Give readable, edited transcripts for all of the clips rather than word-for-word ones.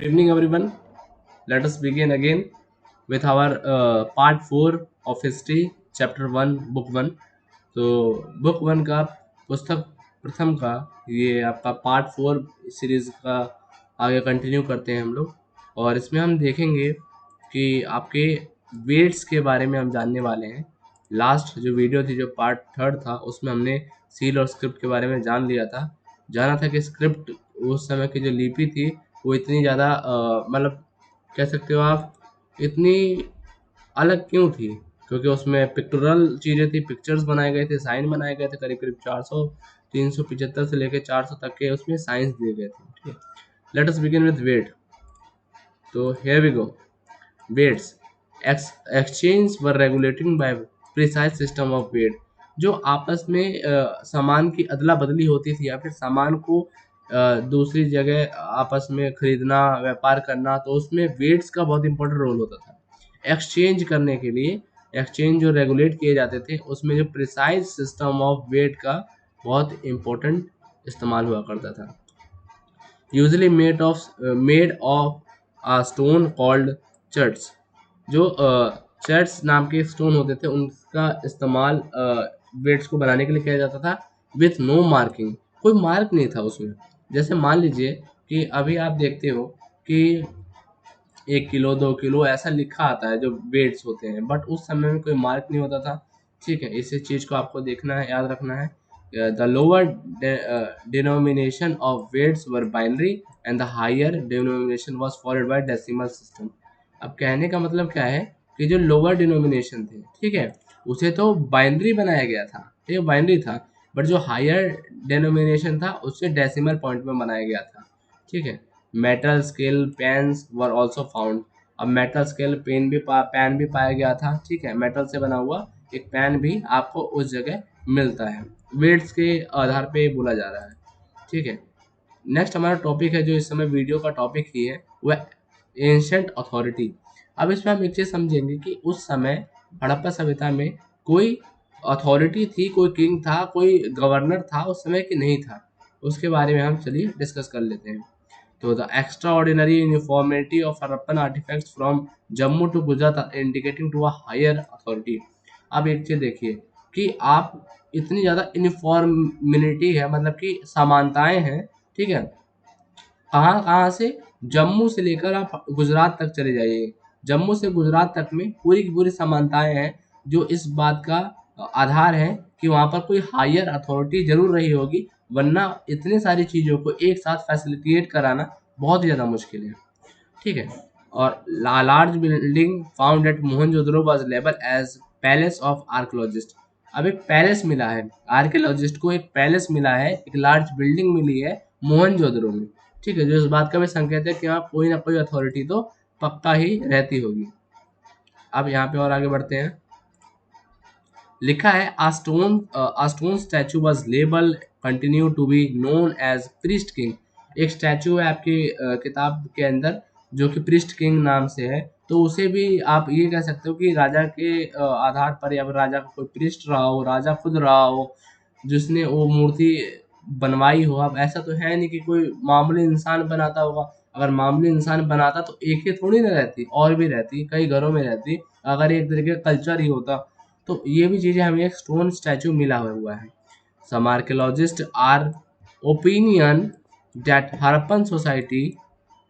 Good evening, everyone. Let us begin again with our part 4 of history, chapter 1, book 1. तो book 1 का पुस्तक प्रथम का ये आपका पार्ट 4 सीरीज का आगे कंटिन्यू करते हैं हम लोग, और इसमें हम देखेंगे कि आपके वेट्स के बारे में हम जानने वाले हैं। लास्ट जो वीडियो थी, जो पार्ट 3 था, उसमें हमने सील और स्क्रिप्ट के बारे में जाना था कि स्क्रिप्ट उस समय की जो लिपि थी वो इतनी ज़्यादा मतलब कह सकते हो आप, इतनी अलग क्यों थी, क्योंकि उसमें पिक्टोरल चीज़ें थी, पिक्चर्स बनाए गए थे, साइन बनाए गए थे, करीब करीब 400 375 से लेकर 400 तक के उसमें साइंस दिए गए थे। ठीक है, let us begin with weight. तो here we go. Weights exchange were regulating by precise system of weight. जो आपस में सामान की अदला बदली होती थी या फिर सामान को दूसरी जगह आपस में खरीदना, व्यापार करना, तो उसमें वेट्स का बहुत इंपॉर्टेंट रोल होता था। एक्सचेंज करने के लिए, एक्सचेंज जो रेगुलेट किए जाते थे, उसमें जो प्रिसाइज सिस्टम ऑफ वेट का बहुत इम्पोर्टेंट इस्तेमाल हुआ करता था। Usually made of a stone called चर्ट्स। जो चर्ट्स नाम के स्टोन होते थे, उनका इस्तेमाल वेट्स को बनाने के लिए किया जाता था। विथ नो मार्किंग, कोई मार्क नहीं था उसमें। जैसे मान लीजिए कि अभी आप देखते हो कि 1 किलो 2 किलो ऐसा लिखा आता है जो वेट्स होते हैं, बट उस समय में कोई मार्क नहीं होता था। ठीक है, इसी चीज़ को आपको देखना है, याद रखना है। The lower denomination of weights were binary and the higher denomination was followed by decimal system. अब कहने का मतलब क्या है कि जो लोअर डिनोमिनेशन थे, ठीक है, उसे तो बाइनरी बनाया गया था, ठीक है, बाइनरी था, बट जो हायर डिनोमिनेशन था उसे डेसिमल पॉइंट में बनाया गया था। ठीक है, metal scale pens were also found. अब मेटल स्केल पेन भी पाया गया था। ठीक है, मेटल से बना हुआ एक पेन भी आपको उस जगह मिलता है। वेट्स के आधार पे बोला जा रहा है। ठीक है, नेक्स्ट हमारा टॉपिक है, जो इस समय वीडियो का टॉपिक ही है, वह एंशंट अथॉरिटी। अब इसमें हम एक चीज़ समझेंगे कि उस समय हड़प्पा सभ्यता में कोई अथॉरिटी थी, कोई किंग था, कोई गवर्नर था उस समय कि नहीं था, उसके बारे में हम चलिए डिस्कस कर लेते हैं। तो the extraordinary uniformity of Harappan artefacts from Jammu to Gujarat indicating to a higher authority. अब एक चीज़ देखिए कि आप इतनी ज़्यादा यूनिफॉर्मिटी है, मतलब कि समानताएं हैं। ठीक है, कहाँ कहाँ से, जम्मू से लेकर आप गुजरात तक चले जाइए, जम्मू से गुजरात तक में पूरी की पूरी समानताएं हैं, जो इस बात का आधार है कि वहाँ पर कोई हायर अथॉरिटी जरूर रही होगी, वरना इतने सारी चीज़ों को एक साथ फैसिलिटेट कराना बहुत ही ज़्यादा मुश्किल है। ठीक है, और large building found at Mohenjodaro was label as palace of archaeologist. अब एक पैलेस मिला है, आर्कियोलॉजिस्ट को एक पैलेस मिला है, एक लार्ज बिल्डिंग मिली है मोहनजोदड़ो में। ठीक है, जो इस बात का भी संकेत है कि वहाँ कोई ना कोई अथॉरिटी तो पक्का ही रहती होगी। अब यहाँ पे और आगे बढ़ते हैं। लिखा है a stone statue was labeled continue to be known as priest king। एक स्टैचू है आपकी किताब के अंदर जो कि प्रिस्ट किंग नाम से है, तो उसे भी आप ये कह सकते हो कि राजा के आधार पर, या फिर राजा का कोई प्रिस्ट रहा हो, राजा खुद रहा हो जिसने वो मूर्ति बनवाई हो। अब ऐसा तो है नहीं कि कोई मामूली इंसान बनाता होगा। अगर मामूली इंसान बनाता तो एक ही थोड़ी ना रहती, और भी रहती, कई घरों में रहती, अगर एक तरीके का कल्चर ही होता। तो ये भी चीज़ें हमें एक स्टोन स्टैचू मिला हुआ है। Some archaeologists are opinion that Harappan society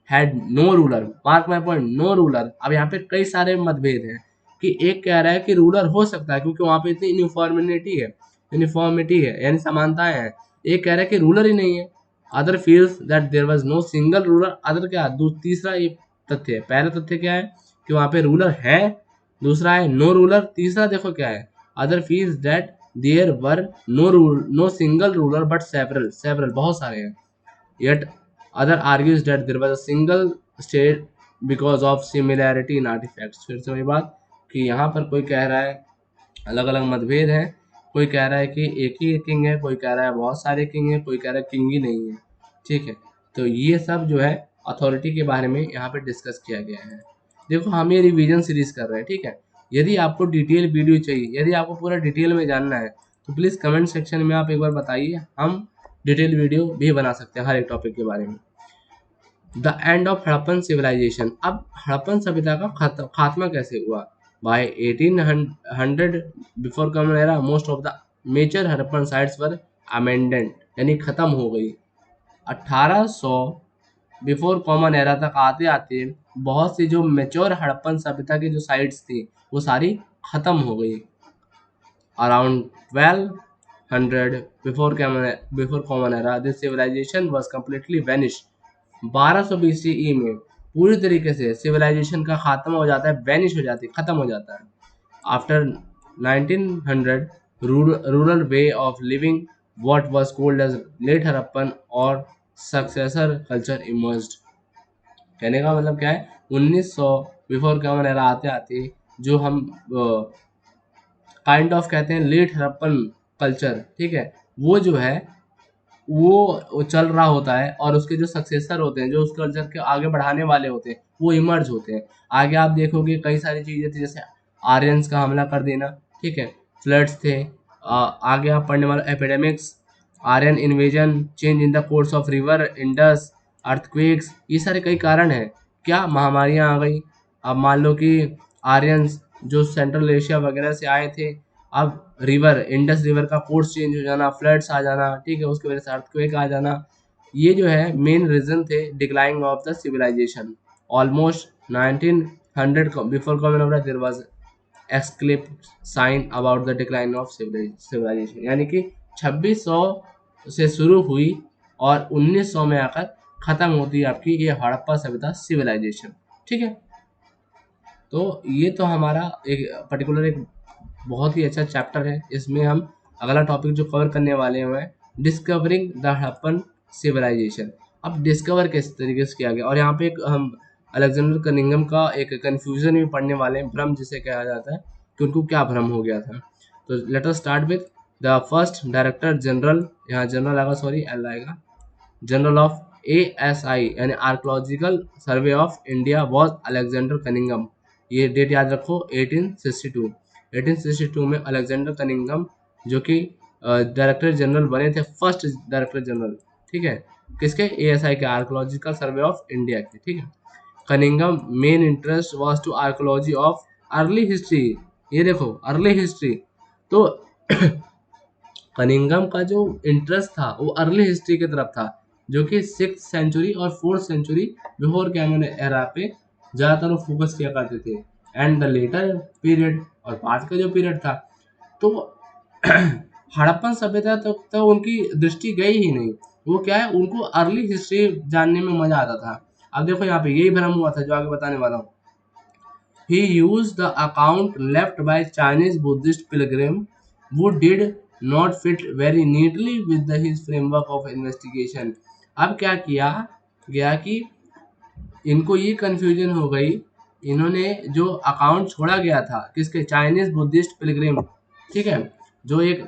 had no ruler. Mark my point, no ruler. अब यहाँ पे कई सारे मतभेद हैं कि एक कह रहा है कि रूलर हो सकता है क्योंकि वहाँ पे इतनी यूनिफॉर्मिटी है यानी समानताएं हैं। एक कह रहा है कि रूलर ही नहीं है। Other feels that there was no single ruler. Other क्या, तीसरा ये तथ्य है। पहला तथ्य क्या है कि वहाँ पे रूलर है, दूसरा है नो रूलर, तीसरा देखो क्या है, other feels that there were no single ruler but several बहुत सारे हैं। Yet other argues that there was a single state because of similarity in artifacts। फिर से वही बात कि यहाँ पर कोई कह रहा है, अलग अलग मतभेद हैं। कोई कह रहा है कि एक ही किंग है, कोई कह रहा है बहुत सारे किंग हैं, कोई कह रहा है किंग ही नहीं है। ठीक है, तो ये सब जो है अथॉरिटी के बारे में यहाँ पे डिस्कस किया गया है। देखो, हम ये रिवीजन सीरीज कर रहे हैं। ठीक है, यदि आपको डिटेल वीडियो चाहिए, यदि आपको पूरा डिटेल में जानना है, तो प्लीज़ कमेंट सेक्शन में आप एक बार बताइए, हम डिटेल वीडियो भी बना सकते हैं हर एक टॉपिक के बारे में। The end of Harappan civilisation. अब हड़प्पन सभ्यता का खात्मा कैसे हुआ? By 1800 before common era most of the major Harappan sites were amended, यानी खत्म हो गई। 1800 बिफोर कॉमन एरा तक आते आते बहुत सी जो मेच्योर हड़प्पन सभ्यता की जो साइट्स थी वो सारी खत्म हो गई। Around 1200 before common era this civilisation was completely vanish. 1200 BCE में पूरी तरीके से सिविलाइजेशन का खात्मा हो जाता है, वैनिश हो जाती है, खत्म हो जाता है। After 1900 rural way of living what was called as late Harappan और सक्सेसर कल्चर इमर्ज्ड। कहने का मतलब क्या है, 1900 बिफोर कॉमन एरा आते आते जो हम काइंड ऑफ कहते हैं लेट हड़प्पन कल्चर, ठीक है, वो जो है वो चल रहा होता है और उसके जो सक्सेसर होते हैं, जो उस कल्चर के आगे बढ़ाने वाले होते हैं, वो इमर्ज होते हैं। आगे आप देखोगे कई सारी चीज़ें थी, जैसे आर्यंस का हमला कर देना, ठीक है, फ्लड्स थे, आगे आप पढ़ने वाले epidemics, Aryan invasion, change in the course of river Indus, earthquakes, ये सारे कई कारण हैं। क्या महामारियाँ आ गई। अब मान लो कि आर्यंस जो सेंट्रल एशिया वगैरह से आए थे, अब रिवर इंडस रिवर का कोर्स चेंज हो जाना, फ्लड्स आ जाना, ठीक है, उसकी वजह से अर्थक्वेक आ जाना, ये जो है main reason the decline of the civilisation. Almost 1900 before common era there was explicit sign about the decline of civilisation, यानी कि 2600 से शुरू हुई और 1900 में आकर खत्म होती है आपकी ये हड़प्पा सभ्यता सिविलाइजेशन, ठीक है। तो ये तो हमारा एक पर्टिकुलर एक बहुत ही अच्छा चैप्टर है। इसमें हम अगला टॉपिक जो कवर करने वाले हैं डिस्कवरिंग द हड़प्पन सिविलाइजेशन। अब डिस्कवर किस तरीके से किया गया, और यहाँ पे एक हम अलेक्जेंडर कनिंघम का एक कन्फ्यूजन भी पढ़ने वाले हैं, भ्रम जिसे कहा जाता है कि उनको क्या भ्रम हो गया था। तो let us start with the first director general, यहाँ जनरल आएगा, सॉरी एल आएगा, जनरल ऑफ ASI यानी archaeological survey of India was Alexander Cunningham. ये डेट याद रखो 1862 में अलेक्जेंडर कनिंघम जो कि डायरेक्टर जनरल बने थे, फर्स्ट डायरेक्टर जनरल, ठीक है, किसके, ASI के, आर्कोलॉजिकल सर्वे ऑफ इंडिया के, ठीक है। Cunningham main interest was to archaeology of early history, ये देखो अर्ली हिस्ट्री, तो कनिंघम का जो इंटरेस्ट था वो अर्ली हिस्ट्री की तरफ था, जो कि 6th सेंचुरी और 4th century before common era पे ज़्यादातर वो फोकस किया करते थे। एंड द लेटर पीरियड, और बाद का जो पीरियड था, तो हड़प्पन सभ्यता तो उनकी दृष्टि गई ही नहीं। वो क्या है, उनको अर्ली हिस्ट्री जानने में मजा आता था। अब देखो यहाँ पे यही भ्रम हुआ था जो आगे बताने वाला हूँ। He used the account left by Chinese Buddhist pilgrim who did not fit very neatly with his framework of investigation। अब क्या किया गया कि इनको ये कंफ्यूजन हो गई, इन्होंने जो अकाउंट छोड़ा गया था किसके, चाइनीज बुद्धिस्ट पिलग्रिम, ठीक है, जो एक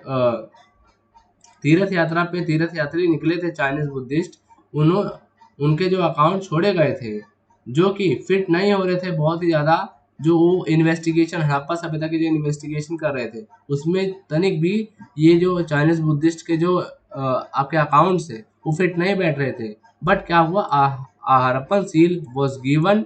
तीर्थ यात्रा पे तीर्थ यात्री निकले थे चाइनीज बुद्धिस्ट, उनके जो अकाउंट छोड़े गए थे जो कि फिट नहीं हो रहे थे बहुत ही ज़्यादा, जो वो इन्वेस्टिगेशन हड़प्पा सभ्यता की जो इन्वेस्टिगेशन कर रहे थे उसमें तनिक भी ये जो चाइनीज बुद्धिस्ट के जो आपके अकाउंट्स है वो फिट नहीं बैठ रहे थे। बट क्या हुआ, Harappan seal was given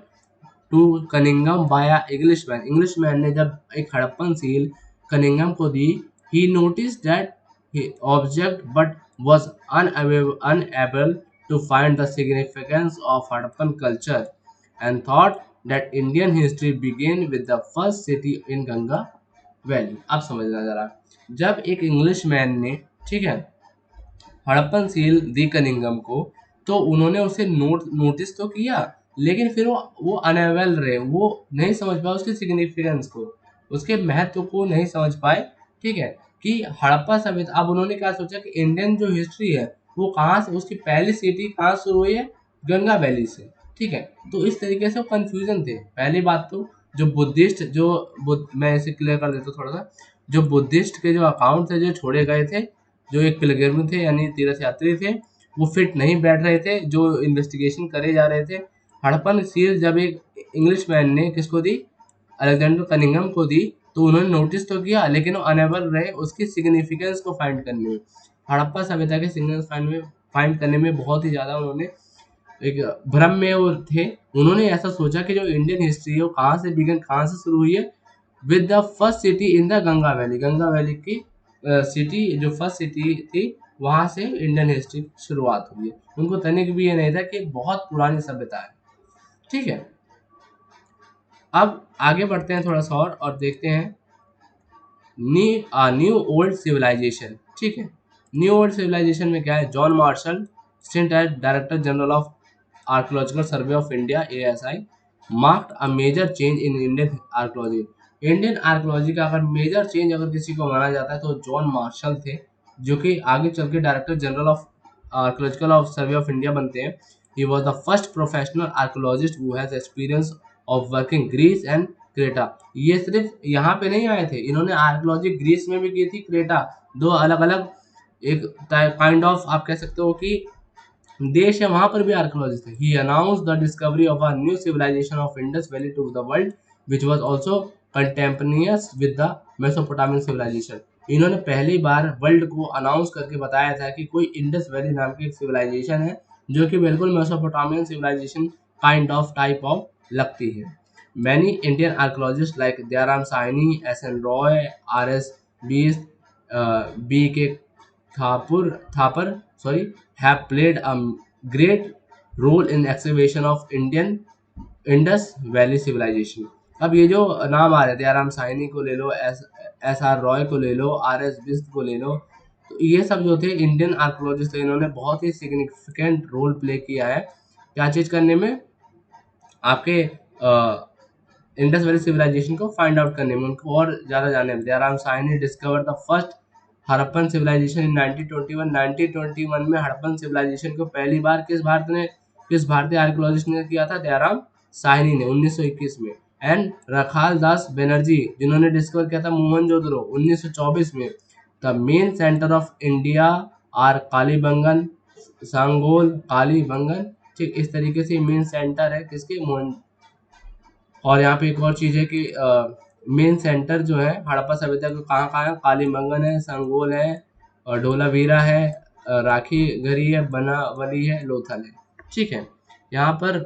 to Cunningham by Englishman ने जब एक हड़प्पन सील कनिंघम को दी, he notice that he object but was unable to find the significance of Harappan culture and thought that Indian history began with the first city in Ganga Valley। अब समझना जरा, जब एक इंग्लिशमैन ने, ठीक है, हड़प्पन सील दी कनिंघम को, तो उन्होंने उसे नोटिस तो किया, लेकिन फिर वो अनअवेल रहे, वो नहीं समझ पाए उसके सिग्निफिकेंस को, उसके महत्व को नहीं समझ पाए, ठीक है, कि हड़प्पा सभ्यता। अब उन्होंने क्या सोचा कि इंडियन जो हिस्ट्री है वो कहाँ से, उसकी पहली सिटी कहाँ शुरू हुई है, गंगा वैली से, ठीक है। तो इस तरीके से वो कन्फ्यूजन थे। पहली बात तो जो बुद्धिस्ट मैं इसे क्लियर कर देता हूँ थोड़ा सा, जो बुद्धिस्ट के जो अकाउंट थे जो छोड़े गए थे, जो एक पिलग्रिम थे यानी तीर्थ यात्री थे, वो फिट नहीं बैठ रहे थे जो इन्वेस्टिगेशन करे जा रहे थे। हड़प्पन सील जब एक इंग्लिशमैन ने किसको दी, अलेक्जेंडर कनिंघम को दी, तो उन्होंने नोटिस तो किया लेकिन वो अनेबल रहे उसकी सिग्निफिकेंस को फाइंड करने में, हड़प्पा सभ्यता के सिग्निफिकेंस फाइंड करने में बहुत ही ज़्यादा उन्होंने एक भ्रम में वो थे। उन्होंने ऐसा सोचा कि जो इंडियन हिस्ट्री है वो कहाँ से बिगन, कहाँ से शुरू हुई है, with the first city in the Ganga valley. Ganga valley की सिटी जो फर्स्ट सिटी थी वहां से इंडियन हिस्ट्री की शुरुआत हुई है। उनको तनिक भी ये नहीं था कि बहुत पुरानी सभ्यता है। ठीक है, अब आगे बढ़ते हैं थोड़ा सा और देखते हैं न्यू ओल्ड सिविलाइजेशन। ठीक है, न्यू ओल्ड सिविलाइजेशन में क्या है, John Marshall stint as director general of archaeological survey of India ASI marked a major change in Indian archaeology. Indian archaeology का अगर मेजर चेंज अगर किसी को माना जाता है तो जॉन मार्शल थे, जो कि आगे चल के director general of archaeological of survey of India बनते हैं। He was the first professional archaeologist who has experience of working Greece and Crete. ये सिर्फ यहाँ पे नहीं आए थे, इन्होंने आर्कोलॉजी ग्रीस में भी की थी, क्रेटा, दो अलग अलग एक काइंड ऑफ आप कह सकते हो कि देश है, वहां पर भी आर्कोलॉजी थे। He announce the discovery of a new civilisation of Indus valley to the world which was also contemporaneous with the Mesopotamian civilisation. इन्होंने पहली बार वर्ल्ड को अनाउंस करके बताया था कि कोई इंडस वैली नाम की एक सिविलाइजेशन है जो कि बिल्कुल Mesopotamian civilization kind of type of लगती है। Many Indian archaeologists like Dayaram Sahni, SN Roy, RS Bisht, BK Thapar have played a great role in excavation of Indian Indus valley civilization. अब ये जो नाम आ रहे थे, दयाराम साहनी को ले लो, SR रॉय को ले लो, RS बिस्ट को ले लो, तो ये सब जो थे इंडियन आर्कोलॉजिस्ट थे, इन्होंने बहुत ही सिग्निफिकेंट रोल प्ले किया है क्या चीज करने में, आपके इंडस वैली सिविलाइजेशन को फाइंड आउट करने में, उनको और ज्यादा जानने में। Dayaram Sahni discover the first Harappan civilisation in 1921। 1921 में हड़प्पन सिविलाइजेशन को पहली बार किस भारतीय आर्कियोलॉजिस्ट ने किया था, दयाराम साहनी ने 1921 में। एंड रखाल दास बनर्जी जिन्होंने डिस्कवर किया था मोहनजोदड़ो 1924 में। The main centre of India are Kalibangan, Sangol, Kalibangan. ठीक इस तरीके से मेन सेंटर है किसके, मोहन। और यहाँ पे एक और चीज है कि मेन सेंटर जो है हड़प्पा सभ्यता का कहाँ कहाँ है, कालीबंगन है, संगोल है, और ढोलावीरा है, राखी गढ़ी है, बनावली है, लोथल है। ठीक है, यहाँ पर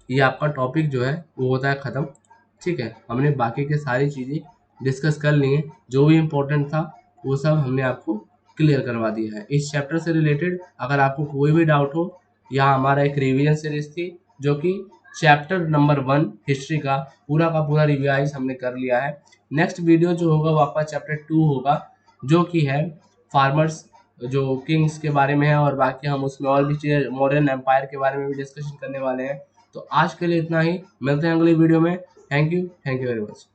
ये आपका टॉपिक जो है वो होता है ख़त्म। ठीक है, हमने बाकी के सारी चीज़ें डिस्कस कर ली हैं, जो भी इम्पोर्टेंट था वो सब हमने आपको क्लियर करवा दिया है। इस चैप्टर से रिलेटेड अगर आपको कोई भी डाउट हो, यहाँ हमारा एक रिवीजन सीरीज थी जो कि चैप्टर नंबर 1 हिस्ट्री का पूरा रिवाइज हमने कर लिया है। नेक्स्ट वीडियो जो होगा वो आपका चैप्टर 2 होगा, जो कि है फार्मर्स, जो किंग्स के बारे में है, और बाकी हम उसमें और भी चीज़ें मॉडर्न एम्पायर के बारे में भी डिस्कशन करने वाले हैं। तो आज के लिए इतना ही, मिलते हैं अगली वीडियो में। Thank you very much.